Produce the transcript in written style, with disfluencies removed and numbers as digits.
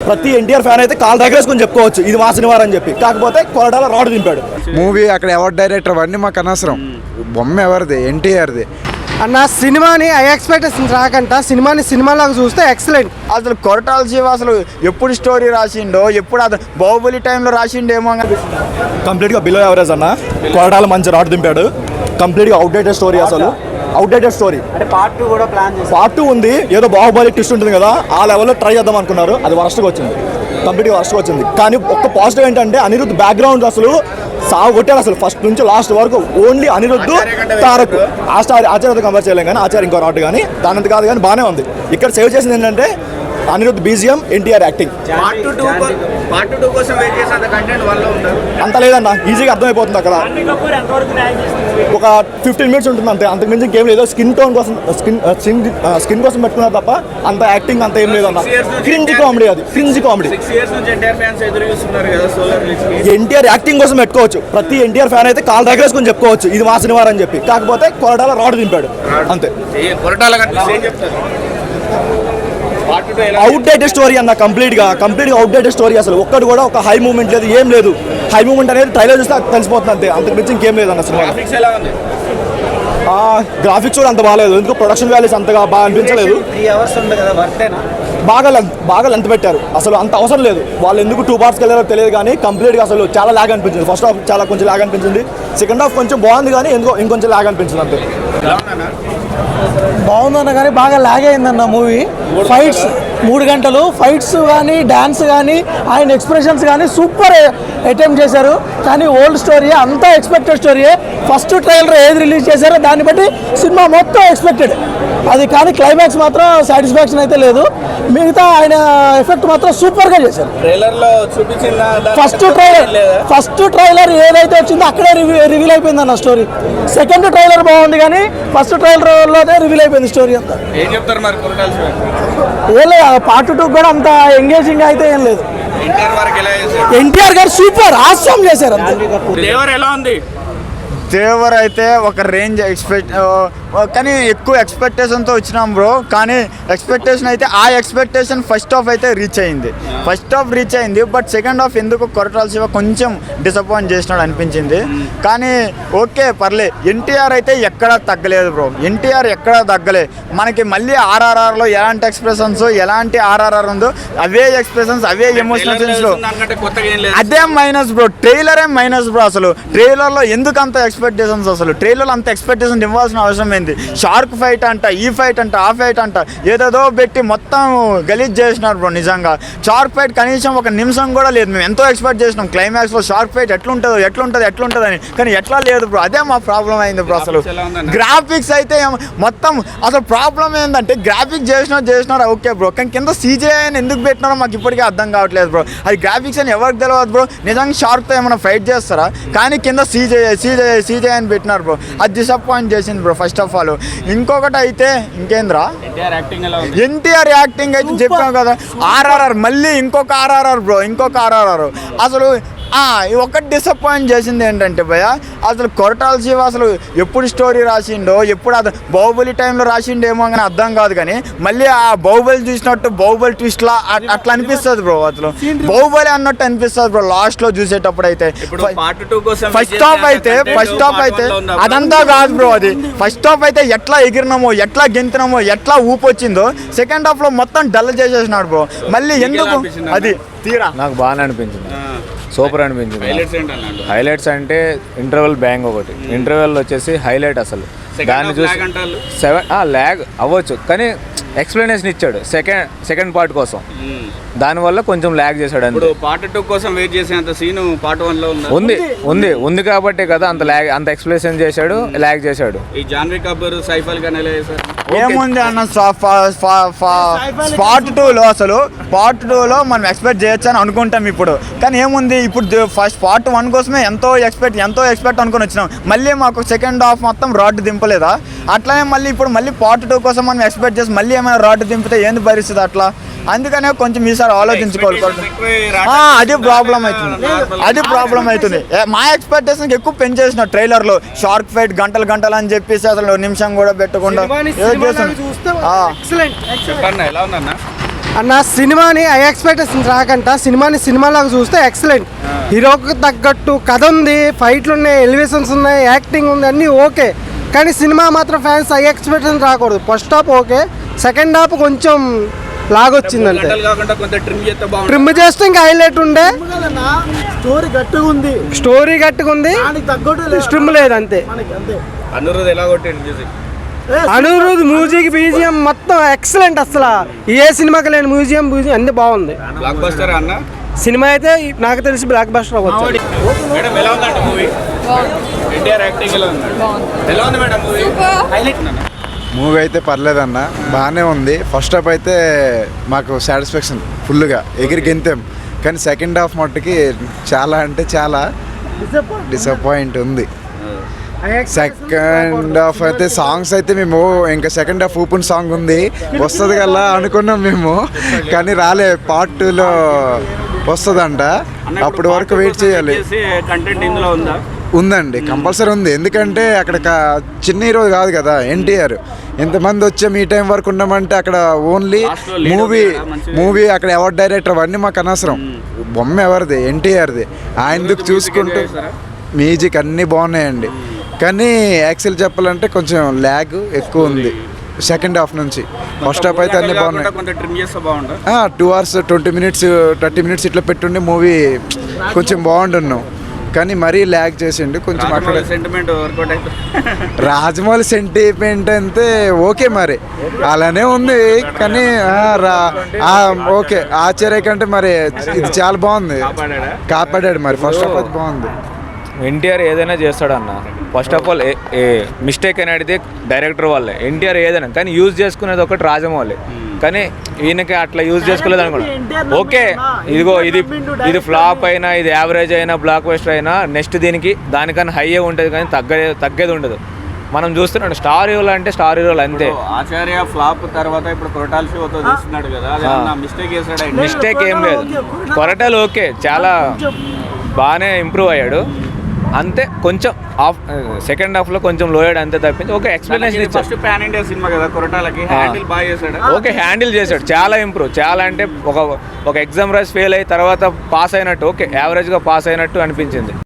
ప్రతి ఎన్టీఆర్ ఫ్యాన్ అయితే కాల్ దగ్గరేసుకొని చెప్పుకోవచ్చు ఇది మా సినిమా అని చెప్పి. కాకపోతే కొరడాల రాడ్ దింపాడు. మూవీ అక్కడ ఎవరు డైరెక్టర్ అవన్నీ మాకు అనవసరం. బొమ్మ ఎవరిది? ఎన్టీఆర్ది. అన్న సినిమాని ఐ ఎక్స్పెక్టేషన్స్ రాకంట సినిమాని సినిమాలాగా చూస్తే ఎక్సలెంట్. అసలు కొరటాల శివ అసలు ఎప్పుడు స్టోరీ రాసిండో, ఎప్పుడు అతను బాహుబలి టైంలో రాసిండేమో. కంప్లీట్గా బిలో యావరేజ్ అన్న. కొరడాల మంచి రాడ్ దింపాడు. కంప్లీట్గా అవుట్డేటెడ్ స్టోరీ, అసలు అవుట్డేటెడ్ స్టోరీ. పార్ట్ 2 ఉంది, ఏదో బాహుబలి ట్విస్ట్ ఉంటుంది కదా ఆ లెవెల్లో ట్రై చేద్దాం అనుకున్నారు, అది వరస్ట్గా వచ్చింది, కంప్లీట్గా వరస్ట్గా వచ్చింది. కానీ ఒక్క పాజిటివ్ ఏంటంటే అనిరుద్ధ్ బ్యాక్గ్రౌండ్ అసలు సాగు కొట్టాడు అసలు ఫస్ట్ నుంచి లాస్ట్ వరకు. ఓన్లీ అనిరుద్ధ్, తారక్, ఆచార్యతో కంపేర్ చేయలేం కానీ ఆచార్య ఇంకో రాట్ కానీ దానంత కాదు కానీ బాగానే ఉంది. ఇక్కడ సేవ్ చేసింది ఏంటంటే అనిరుద్ధ్ బీజిఎం, ఎన్టీఆర్ యాక్టింగ్. అంత లేదన్న, ఈజీగా అర్థమైపోతుంది. అక్కడ ఒక 15 మినిట్స్ ఉంటుంది అంతే, అంతకు మించి ఇంకేం లేదు. స్కిన్ టోన్ కోసం స్కిన్ కోసం పెట్టుకున్నారు తప్ప అంత యాక్టింగ్ అంత ఏం లేదన్న. క్రింజ్ కామెడీ, అది క్రింజ్ కామెడీ. ఎన్టీఆర్ యాక్టింగ్ కోసం పెట్టుకోవచ్చు, ప్రతి ఎన్టీఆర్ ఫ్యాన్ అయితే కాల్ దగ్గరేసుకొని చెప్పుకోవచ్చు ఇది మా సినిమా అని చెప్పి. కాకపోతే కొరడాల రాడ్ దింపాడు అంతే. అవుట్డేటెడ్ స్టోరీ అన్న, కంప్లీట్గా అవుట్డేటెడ్ స్టోరీ. అసలు ఒక్కటి కూడా ఒక హై మూమెంట్ లేదు, ఏం లేదు. హై మూమెంట్ అనేది ట్రైలర్ చూస్తే తెలిసిపోతుంది అంతే, అంతకు మించి ఇంకేం లేదు అన్న సినిమా. గ్రాఫిక్స్ కూడా అంత బాగాలేదు, ఎందుకు ప్రొడక్షన్ వాల్యూస్ అంతగా బాగా అనిపించలేదు. బాగా లెంత్ పెట్టారు, అసలు అంత అవసరం లేదు. వాళ్ళు ఎందుకు 2 పార్ట్స్కి వెళ్ళారో తెలియదు కానీ కంప్లీట్గా అసలు చాలా లాగ్ అనిపించింది. ఫస్ట్ హాఫ్ చాలా కొంచెం లాగ్ అనిపించింది, సెకండ్ హాఫ్ కొంచెం బాగుంది కానీ ఇంకొంచెం లాగ్ అనిపించింది అంతే. బాగుందన్న కానీ బాగా లాగ్ అయిందన్న మూవీ. ఫైట్స్ 3 గంటలు ఫైట్స్ కానీ డ్యాన్స్ కానీ ఆయన ఎక్స్ప్రెషన్స్ కానీ సూపర్ అటెంప్ట్ చేశారు. కానీ ఓల్డ్ స్టోరీ అంతా ఎక్స్పెక్టెడ్ స్టోరీయే. ఫస్ట్ ట్రైలర్ ఏది రిలీజ్ చేశారో దాన్ని బట్టి సినిమా మొత్తం ఎక్స్పెక్టెడ్ అది, కానీ క్లైమాక్స్ మాత్రం సాటిస్ఫాక్షన్ అయితే లేదు. మిగతా ఆయన ఎఫెక్ట్ మాత్రం సూపర్గా చేశారు. ఫస్ట్ ట్రైలర్ ఏదైతే వచ్చిందో అక్కడే రివీల్ అయిపోయింది అన్న స్టోరీ. సెకండ్ ట్రైలర్ బాగుంది కానీ ఫస్ట్ ట్రైలర్లోనే రివీల్ అయిపోయింది స్టోరీ అంతా. ఏం లేదు, పార్ట్ 2 కూడా అంత ఎంగేజింగ్ అయితే ఏం లేదు. ఎన్టీఆర్ గారు సూపర్ ఆసమ్ చేశారు అంతే. దేవర్ అయితే ఒక రేంజ్ కానీ ఎక్కువ ఎక్స్పెక్టేషన్తో వచ్చినాం బ్రో. కానీ ఎక్స్పెక్టేషన్ అయితే ఆ ఎక్స్పెక్టేషన్ ఫస్ట్ హాఫ్ అయితే రీచ్ అయింది, బట్ సెకండ్ హాఫ్ ఎందుకు కొరటాల శివ కొంచెం డిసప్పాయింట్ చేసినాడు అనిపించింది. కానీ ఓకే పర్లే, ఎన్టీఆర్ అయితే ఎక్కడా తగ్గలేదు బ్రో, ఎక్కడా తగ్గలే. మనకి మళ్ళీ ఆర్ఆర్ఆర్లో ఎలాంటి ఎక్స్ప్రెషన్స్, ఎలాంటి ఆర్ఆర్ఆర్ ఉందో అవే ఎక్స్ప్రెషన్స్, అవే ఎమోషనల్స్, అదే మైనస్ బ్రో. ట్రైలరే మైనస్ బ్రో. అసలు ట్రైలర్లో ఎందుకు అంత ఎక్స్పెక్టేషన్స్, అసలు ట్రైలర్లో అంత ఎక్స్పెక్టేషన్ ఇవ్వాల్సిన అవసరం ఏంది? షార్క్ ఫైట్ అంట, ఈ ఫైట్ అంట, ఆ ఫైట్ అంట, ఏదేదో పెట్టి మొత్తం గలీజ్ చేసినారు బ్రో. నిజంగా షార్క్ ఫైట్ కనీసం ఒక నిమిషం కూడా లేదు. మేము ఎంతో ఎక్స్పెక్ట్ చేసినాం క్లైమాక్స్లో షార్క్ ఫైట్ ఎట్లుంటుంది అని, కానీ ఎట్లా లేదు బ్రో. అదే మా ప్రాబ్లం అయింది బ్రో. అసలు గ్రాఫిక్స్ అయితే మొత్తం అసలు ప్రాబ్లం ఏంటంటే గ్రాఫిక్స్ చేసినారు ఓకే బ్రో, కానీ కింద సీజేఐ అని ఎందుకు పెట్టినారో మాకు ఇప్పటికీ అర్థం కావట్లేదు బ్రో. అది గ్రాఫిక్స్ అని ఎవరికి తెలియదు బ్రో. నిజంగా షార్క్తో ఏమైనా ఫైట్ చేస్తారా? కానీ కింద సీజే అని పెట్టినారు బ్రో. అది డిసప్పాయింట్ చేసింది బ్రో ఫస్ట్ ఆఫ్ ఆల్. ఇంకొకటి అయితే ఇంకేంద్రా, ఎన్టీఆర్ యాక్టింగ్ అయితే చెప్పాం కదా. ఆర్ఆర్ఆర్ మళ్ళీ ఇంకొక ఆర్ఆర్ఆర్ అసలు ఒకటి డిసప్పాయింట్ చేసింది ఏంటంటే భయ, అసలు కొరటాల శివ అసలు ఎప్పుడు స్టోరీ రాసిండో, ఎప్పుడు అతను బాహుబలి టైంలో రాసిండేమో కానీ అర్థం కాదు. కానీ మళ్ళీ ఆ బాహుబలి చూసినట్టు బాహుబలి ట్విస్ట్లా అట్లా అనిపిస్తుంది బ్రో. అసలు బాహుబలి అన్నట్టు అనిపిస్తుంది బ్రో లాస్ట్ లో చూసేటప్పుడు అయితే. ఫస్ట్ హాఫ్ అయితే అదంతా కాదు బ్రో. అది ఫస్ట్ హాఫ్ అయితే ఎట్లా ఎగిరినామో, ఎట్లా గెంతినామో, ఎట్లా ఊపొచ్చిందో సెకండ్ హాఫ్ లో మొత్తం డల్ చేసేసినాడు బ్రో. మళ్ళీ ఎందుకు అది తీరా నాకు బాగానే అనిపించింది, సూపర్ అనిపించింది. హైలైట్స్ అంటే ఇంటర్వెల్ బ్యాంగ్ ఒకటి, ఇంటర్వెల్ వచ్చేసి హైలైట్. అసలు దాన్ని చూసి 7 ల్యాగ్ అవ్వచ్చు కానీ ఎక్స్ప్లెనేషన్ ఇచ్చాడు సెకండ్ పార్ట్ కోసం, దానివల్ల కొంచెం ల్యాగ్ చేశాడు. అంతే. పార్ట్ 2 కోసం వెయిట్ చేసేంత సీన్ పార్ట్ 1 లో ఉంది కాబట్టి కదా అంత ఎక్స్ప్లెనేషన్ చేశాడు, ల్యాగ్ చేశాడు. ఈ జాన్వీ కపూర్, సైఫ్ అలీ ఖాన్ ఎలా చేశారు? ఏముంది అన్న పార్ట్ 2లో అసలు పార్ట్ 2లో మనం ఎక్స్పెక్ట్ చేయొచ్చు అని అనుకుంటాం ఇప్పుడు. కానీ ఏముంది, ఇప్పుడు ఫస్ట్ పార్ట్ 1 కోసమే ఎంతో ఎక్స్పెక్ట్ అనుకుని వచ్చినాం. మళ్ళీ మాకు సెకండ్ హాఫ్ మొత్తం రాడ్ దింపలేదా? అట్లానే మళ్ళీ ఇప్పుడు మళ్ళీ పార్ట్ 2 కోసం మనం ఎక్స్పెక్ట్ చేసి మళ్ళీ ఏమైనా రాడ్ దింపితే ఏంది పరిస్థితి అట్లా? అందుకనే కొంచెం ఈసారి ఆలోచించుకోవాలి. అది ప్రాబ్లం అవుతుంది. మా ఎక్స్పెక్టేషన్ ఎక్కువ పెంచేసిన ట్రైలర్లో షార్క్ ఫైట్ గంటలు అని చెప్పేసి అసలు నిమిషం కూడా పెట్టకుండా ఎలా ఉందన్న? అన్న సినిమాని ఐ ఎక్స్పెక్టేషన్స్ రాకంట సినిమాని సినిమాలాగా చూస్తే ఎక్సలెంట్. హీరోకి తగ్గట్టు కథ ఉంది, ఫైట్లు ఉన్నాయి, ఎలివేషన్స్ ఉన్నాయి, యాక్టింగ్ ఉంది, అన్నీ ఓకే. కానీ సినిమా మాత్రం ఫ్యాన్స్ ఐ ఎక్స్పెక్టేషన్ రాకూడదు. First half okay, second half కొంచెం లాగొచ్చిందంటే. గంటలు కాకుండా కొంత ట్రిమ్ చేస్తే బాగుంటుంది. ట్రిమ్ చేస్తే ఇంకా హైలైట్ ఉండే. స్టోరీ గట్టిగా ఉంది, స్టోరీ గట్టుకుంది, తగ్గట్టు స్ట్రిమ్ లేదు అంతే. అనురుద్ ఎలా కొట్టిండు మ్యూజిక్? అనిరుద్ మ్యూజిక్ బీజిఎం మొత్తం ఎక్సలెంట్. అసలు ఏ సినిమాకి లేని మ్యూజియం అన్ని బాగుంది. బ్లాక్ బస్టర్ అన్న సినిమా అయితే నాకు తెలిసి బ్లాక్ బస్టర్ అవ్వచ్చు. మేడం ఎలా ఉందండి మూవీ? ఎన్టీఆర్ యాక్టింగ్ ఎలా ఉంది? ఎలా ఉంది మేడం మూవీ? హైలైట్ అన్న. మూవీ అయితే పర్లేదన్న, బాగానే ఉంది. ఫస్ట్ హాఫ్ అయితే మాకు సాటిస్ఫాక్షన్ ఫుల్గా ఎగిరి గెంతాం. కానీ సెకండ్ హాఫ్ మట్టుకి చాలా అంటే చాలా డిసప్పాయింట్ ఉంది. సెకండ్ హాఫ్ అయితే సాంగ్స్ అయితే మేము ఇంకా సెకండ్ హాఫ్ ఓపెన్ సాంగ్ ఉంది వస్తుంది కదా అనుకున్నాం మేము, కానీ రాలే. పార్ట్ 2లో వస్తుందంట, అప్పటి వరకు వెయిట్ చేయాలి. కంటెంట్ ఇందులో ఉందా? ఉందండి, కంపల్సరీ ఉంది. ఎందుకంటే అక్కడ చిన్న హీరో కాదు కదా ఎన్టీఆర్. ఎంతమంది వచ్చాం ఈ టైం వరకు ఉన్నామంటే అక్కడ ఓన్లీ మూవీ అక్కడ ఎవరు డైరెక్టర్ అవన్నీ మాకు అనవసరం. బొమ్మ ఎవరిది? ఎన్టీఆర్ది. ఆయనకు చూసుకుంటూ మ్యూజిక్ అన్నీ బాగున్నాయండి. కానీ యాక్చువల్ చెప్పాలంటే కొంచెం ల్యాగ్ ఎక్కువ ఉంది సెకండ్ హాఫ్ నుంచి. ఫస్ట్ హాఫ్ అయితే అన్నీ బాగున్నాయి. 2 hours 20 minutes 30 minutes ఇట్లా పెట్టుండే మూవీ కొంచెం బాగుండున్నాం. కానీ మరీ ల్యాగ్ చేసిండు కొంచెం. అక్కడ సెంటిమెంట్ వర్కౌట్ అయితే రాజమౌళి సెంటిమెంట్ అంతే ఓకే, మరి అలానే ఉంది. కానీ ఓకే, ఆశ్చర్య కంటే మరి ఇది చాలా బాగుంది, కాపాడాడు. మరి ఫస్ట్ ఆఫ్ ఆల్ బాగుంది. ఎన్టీఆర్ ఏదైనా చేస్తాడన్న. ఫస్ట్ ఆఫ్ ఆల్ మిస్టేక్ అనేది డైరెక్టర్ వాళ్ళే. ఎన్టీఆర్ ఏదైనా కానీ యూజ్ చేసుకునేది ఒకటి రాజమౌళి. కానీ ఈయనకి అట్లా యూజ్ చేసుకోలేదు అనుకున్నా. ఓకే, ఇదిగో ఇది ఫ్లాప్ అయినా, ఇది యావరేజ్ అయినా, బ్లాక్ బస్టర్ అయినా నెక్స్ట్ దానికన్నా హైయే ఉంటుంది, కానీ తగ్గేది ఉండదు. మనం చూస్తున్నాడు స్టార్ హీరోలు అంటే స్టార్ హీరోలు అంతే. ఆచార్య ఫ్లాప్ తర్వాత ఇప్పుడు కొరటాల షోతో చూస్తున్నాడు కదా, మిస్టేక్ ఏం లేదు. కొరటాలు ఓకే, చాలా బాగానే ఇంప్రూవ్ అయ్యాడు అంతే. కొంచెం సెకండ్ హాఫ్లో కొంచెం లోయడ్ అంతే తప్పించి ఓకే. ఎక్స్ప్లెనేషన్ ఇచ్చాడు. ఫస్ట్ పాన్ ఇండియా సినిమా కదా, కొరటాలకి హ్యాండిల్ బాగా చేశాడు. ఓకే, హ్యాండిల్ చేశాడు, చాలా ఇంప్రూవ్. చాలా అంటే ఒక ఎగ్జామ్ రాసి ఫెయిల్ అయ్యి తర్వాత పాస్ అయినట్టు, ఓకే యావరేజ్గా పాస్ అయినట్టు అనిపించింది.